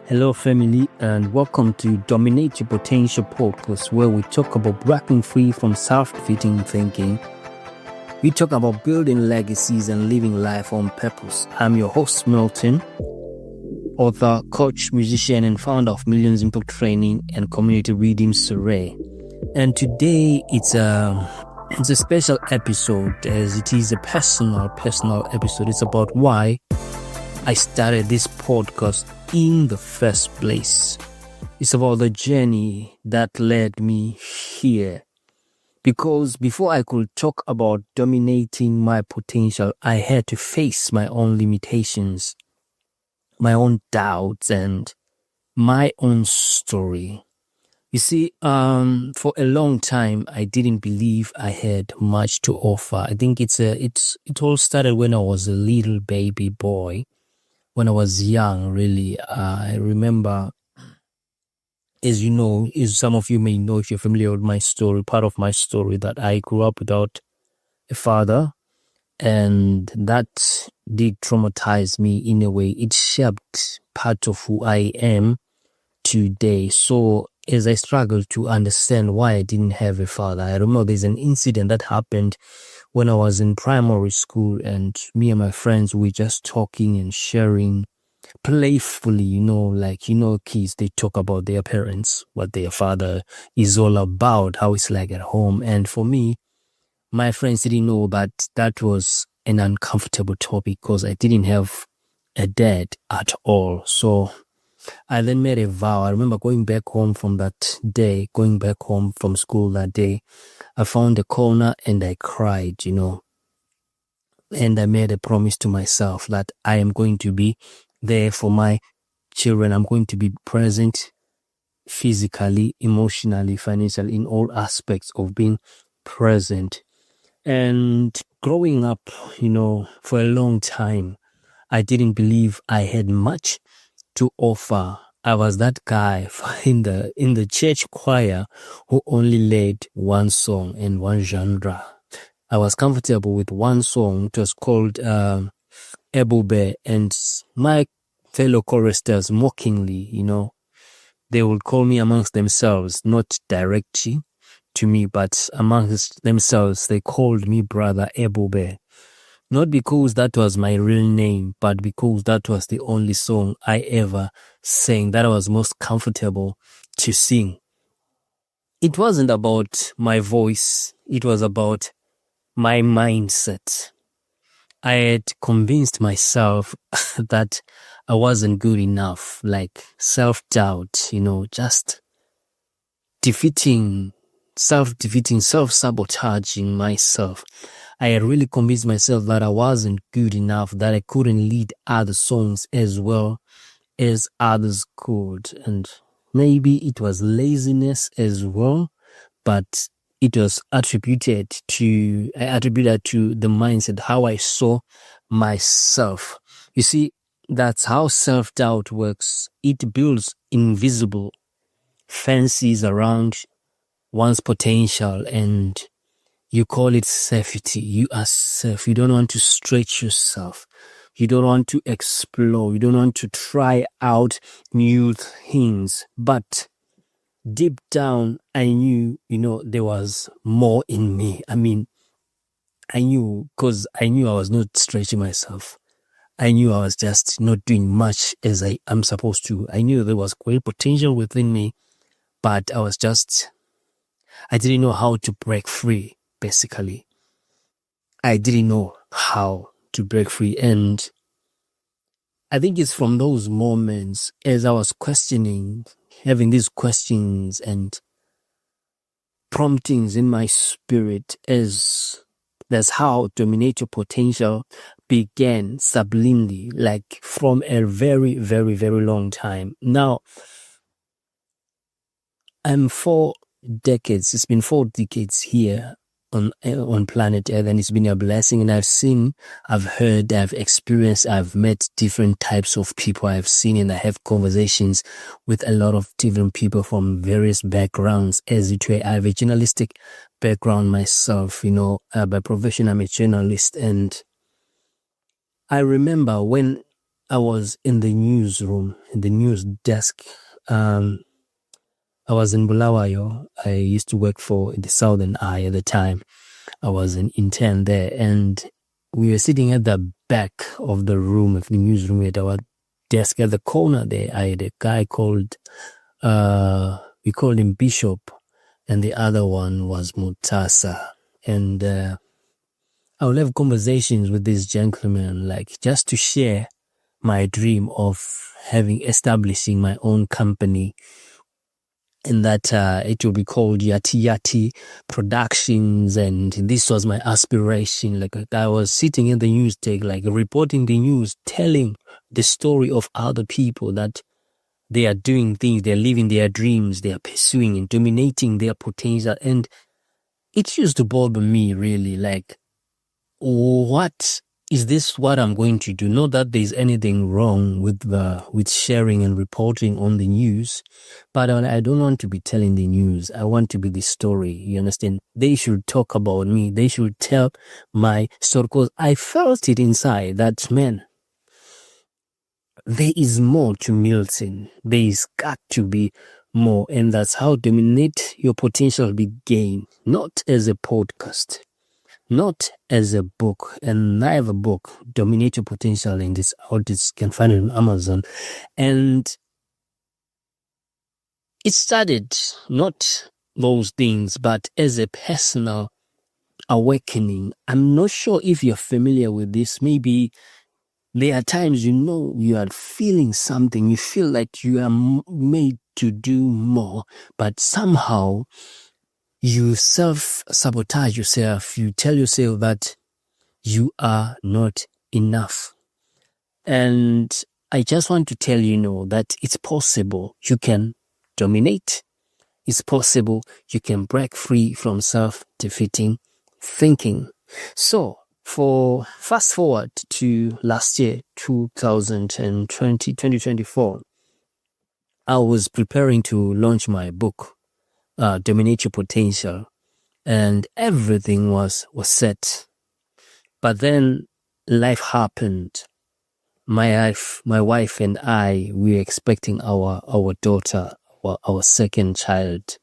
Hello, family, and welcome to Dominate Your Potential podcast, where we talk about breaking free from self-defeating thinking. We talk about building legacies and living life on purpose. I'm your host, Milton, author, coach, musician, and founder of Millions Impact Training and Community Reading Survey. And today it's a special episode, as it is a personal episode. It's about why I started this podcast in the first place. It's about the journey that led me here. Because before I could talk about dominating my potential, I had to face my own limitations, my own doubts, and my own story. You see, for a long time, I didn't believe I had much to offer. I think it all started when I was a little baby boy. When I was young, really, I remember, as you know, as some of you may know if you're familiar with my story, part of my story, that I grew up without a father, and that did traumatize me in a way. It shaped part of who I am today. So as I struggled to understand why I didn't have a father, I remember there's an incident that happened when I was in primary school, and me and my friends were just talking and sharing playfully, kids, they talk about their parents, what their father is all about, how it's like at home. And for me, my friends didn't know that was an uncomfortable topic because I didn't have a dad at all. So I then made a vow. I remember going back home from school that day. I found a corner and I cried, and I made a promise to myself that I am going to be there for my children. I'm going to be present physically, emotionally, financially, in all aspects of being present. And growing up, for a long time, I didn't believe I had much to offer. I was that guy in the church choir who only led one song and one genre. I was comfortable with one song. It was called Ebube, and my fellow choristers mockingly, they would call me amongst themselves, not directly to me, but amongst themselves, they called me Brother Ebube. Not because that was my real name, but because that was the only song I ever sang, that I was most comfortable to sing. It wasn't about my voice, it was about my mindset. I had convinced myself that I wasn't good enough, like self-doubt, just self-sabotaging myself. I had really convinced myself that I wasn't good enough, that I couldn't lead other songs as well as others could. And maybe it was laziness as well, but it was attributed to the mindset, how I saw myself. You see, that's how self-doubt works. It builds invisible fences around one's potential, and you call it safety. You are safe. You don't want to stretch yourself. You don't want to explore. You don't want to try out new things. But deep down, I knew, there was more in me. I knew, because I knew I was not stretching myself. I knew I was just not doing much as I am supposed to. I knew there was great potential within me, but I didn't know how to break free, basically. I didn't know how to break free. And I think it's from those moments, as I was having these questions and promptings in my spirit, that's how Dominate Your Potential began subliminally, like from a very, very, very long time. Now, it's been 4 decades here on planet Earth, and it's been a blessing. And I've heard, I've experienced, I've met different types of people. I've seen and I have conversations with a lot of different people from various backgrounds. As it were, I have a journalistic background myself, by profession I'm a journalist. And I remember when I was in the newsroom, in the news desk. I was in Bulawayo. I used to work for the Southern Eye at the time. I was an intern there, and we were sitting at the back of the room, of the newsroom, at our desk at the corner there. I had a guy called, we called him Bishop, and the other one was Mutasa. And I would have conversations with this gentleman, like just to share my dream of establishing my own company, and that it will be called Yati Yati Productions, and this was my aspiration. Like I was sitting in the news tag, like reporting the news, telling the story of other people that they are doing things, they're living their dreams, they are pursuing and dominating their potential. And it used to bother me really, like, what is this what I'm going to do? Not that there's anything wrong with sharing and reporting on the news, but I don't want to be telling the news. I want to be the story. You understand? They should talk about me. They should tell my story, because I felt it inside that, man, there is more to Milton. There is got to be more. And that's how Dominate Your Potential began, not as a podcast, not as a book. And I have a book, Dominate Your Potential, and this artist can find it on Amazon. And it started not those things, but as a personal awakening. I'm not sure if you're familiar with this. Maybe there are times you are feeling something, you feel like you are made to do more, but somehow you self-sabotage yourself. You tell yourself that you are not enough. And I just want to tell you that it's possible. You can dominate. It's possible. You can break free from self-defeating thinking. So, fast forward to last year, 2024, I was preparing to launch my book, Dominate Your Potential, and everything was set. But then life happened. My wife and I, we were expecting our daughter, our second child,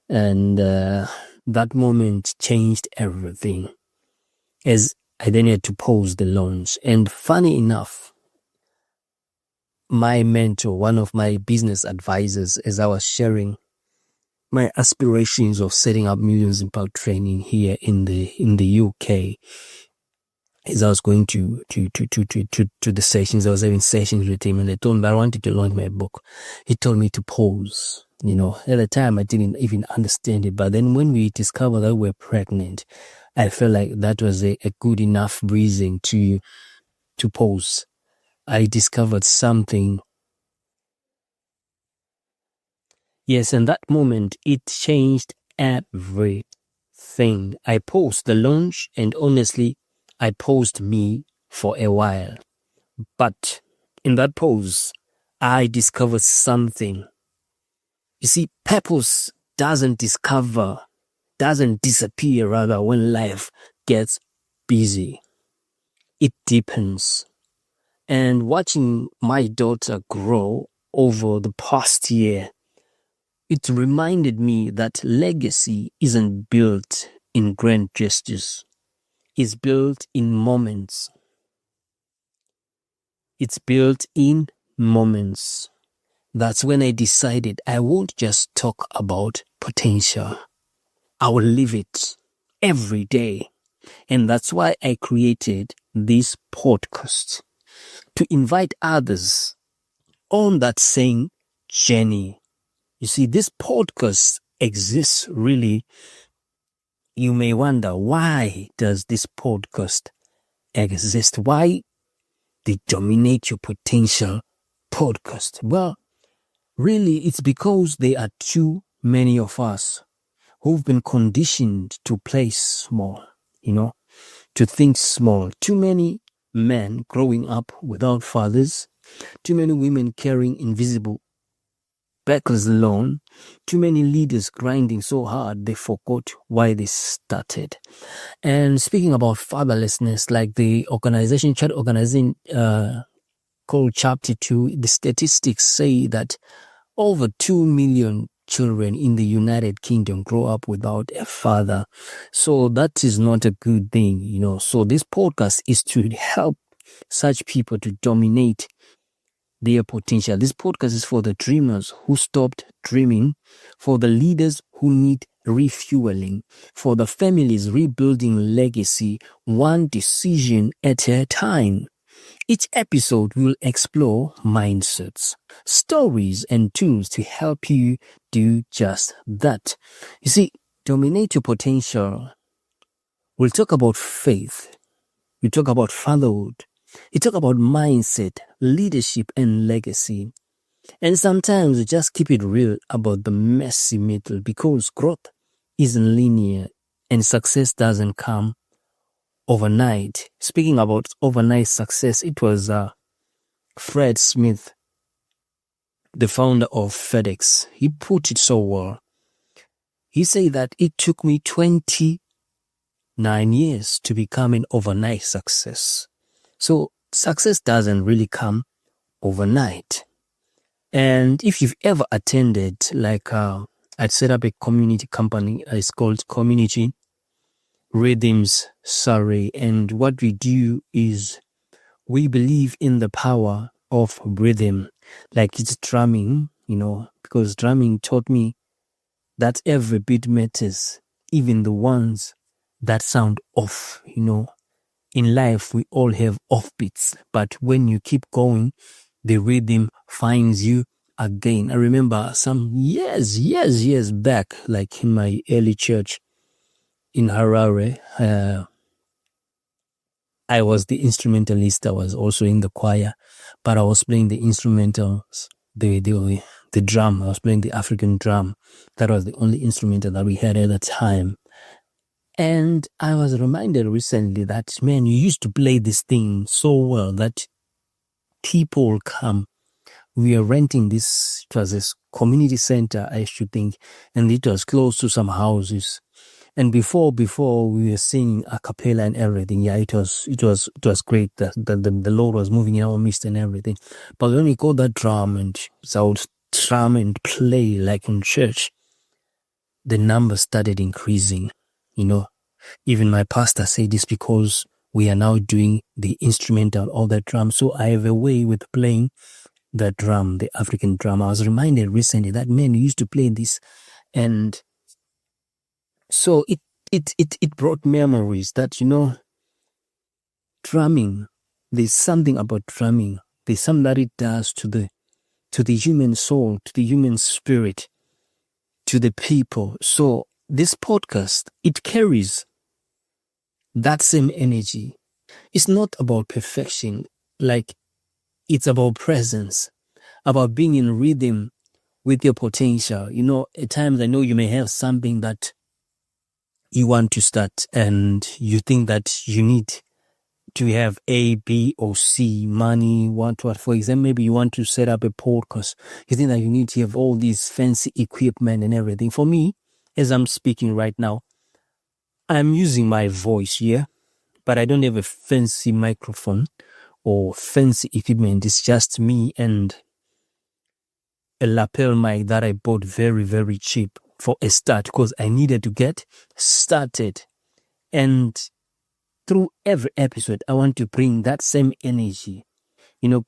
and that moment changed everything, as I then had to pause the launch. And funny enough, my mentor, one of my business advisors, as I was sharing my aspirations of setting up Millions Impact Training here in the UK, as I was going to the sessions, I was having sessions with him, and I told him I wanted to launch my book. He told me to pause. At the time I didn't even understand it, but then when we discovered that we're pregnant, I felt like that was a good enough reason to pause. I discovered something. Yes, and that moment, it changed everything. I paused the launch, and honestly, I paused me for a while. But in that pause, I discovered something. You see, purpose doesn't disappear rather when life gets busy. It deepens. And watching my daughter grow over the past year, it reminded me that legacy isn't built in grand gestures. It's built in moments. It's built in moments. That's when I decided I won't just talk about potential. I will live it every day. And that's why I created this podcast, to invite others on that same journey. You see, this podcast exists really. You may wonder, why does this podcast exist? Why the Dominate Your Potential podcast? Well, really, it's because there are too many of us who've been conditioned to play small, to think small. Too many men growing up without fathers, too many women carrying invisible battles alone, too many leaders grinding so hard they forgot why they started. And speaking about fatherlessness, like the organization, child organization, called Chapter 2, the statistics say that over 2 million children in the United Kingdom grow up without a father. So that is not a good thing, So this podcast is to help such people to dominate their potential. This podcast is for the dreamers who stopped dreaming, for the leaders who need refueling, for the families rebuilding legacy, one decision at a time. Each episode will explore mindsets, stories, and tools to help you do just that. You see, dominate your potential. We'll talk about faith. We talk about fatherhood. We talk about mindset, leadership, and legacy. And sometimes we just keep it real about the messy middle, because growth isn't linear and success doesn't come overnight. Speaking about overnight success, it was Fred Smith, the founder of FedEx. He put it so well. He said that it took me 29 years to become an overnight success. So success doesn't really come overnight. And if you've ever attended, I'd set up a community company. It's called Community Rhythms Surrey. And what we do is we believe in the power of rhythm, like it's drumming, because drumming taught me that every beat matters, even the ones that sound off, In life, we all have off beats, but when you keep going, the rhythm finds you again. I remember some years back, like in my early church in Harare, I was the instrumentalist. I was also in the choir, but I was playing the instrumentals, the drum. I was playing the African drum. That was the only instrumental that we had at the time. And I was reminded recently that, man, you used to play this thing so well that people come. We are renting this. It was this community center, I should think, and it was close to some houses. And before we were singing a cappella and everything. Yeah, it was great. The Lord was moving in our midst and everything. But when we got that drum and I would drum and play like in church, the numbers started increasing. Even my pastor said this because we are now doing the instrumental of the drum. So I have a way with playing the drum, the African drum. I was reminded recently that, man, we used to play this, and so it brought memories that, drumming, there's something about drumming. There's something that it does to the human soul, to the human spirit, to the people. So this podcast, it carries that same energy. It's not about perfection, it's about presence, about being in rhythm with your potential. At times I know you may have something that you want to start and you think that you need to have A, B, or C, money, what. For example, maybe you want to set up a podcast. You think that you need to have all these fancy equipment and everything. For me, as I'm speaking right now, I'm using my voice here, but I don't have a fancy microphone or fancy equipment. It's just me and a lapel mic that I bought very, very cheap for a start, because I needed to get started. And through every episode, I want to bring that same energy,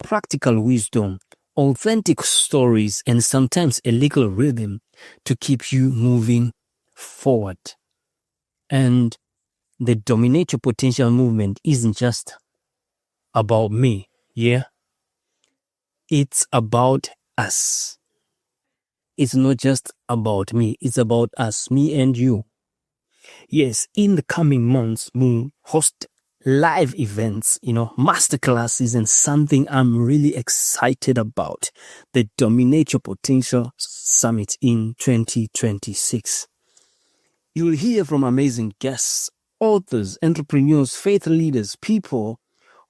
practical wisdom, authentic stories, and sometimes a little rhythm to keep you moving forward. And the Dominate Your Potential movement isn't just about me, yeah? It's about us. It's not just about me, it's about us, me and you. Yes, in the coming months, we'll host live events, masterclasses, and something I'm really excited about, the Dominate Your Potential Summit in 2026. You'll hear from amazing guests, authors, entrepreneurs, faith leaders, people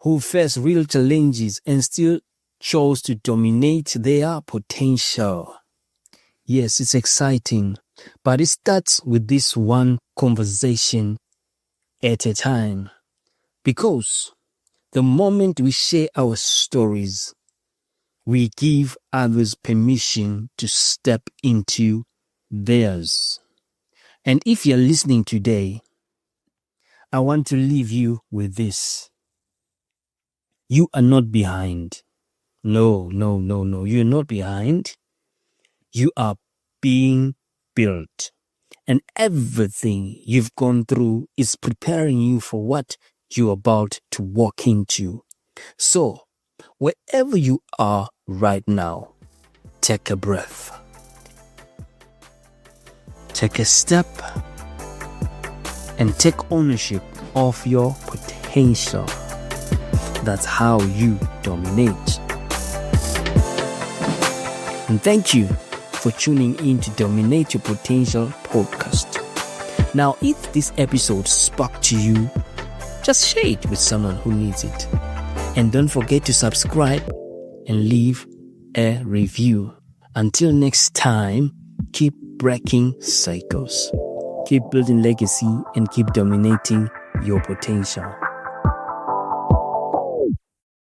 who face real challenges and still chose to dominate their potential. Yes, it's exciting, but it starts with this one conversation at a time. Because the moment we share our stories, we give others permission to step into theirs. And if you're listening today, I want to leave you with this. You are not behind. No. You're not behind. You are being built. And everything you've gone through is preparing you for what you're about to walk into. So, wherever you are right now, take a breath. Take a step and take ownership of your potential. That's how you dominate. And thank you for tuning in to Dominate Your Potential podcast. Now, if this episode spoke to you, just share it with someone who needs it. And don't forget to subscribe and leave a review. Until next time, keep breaking cycles, keep building legacy, and keep dominating your potential.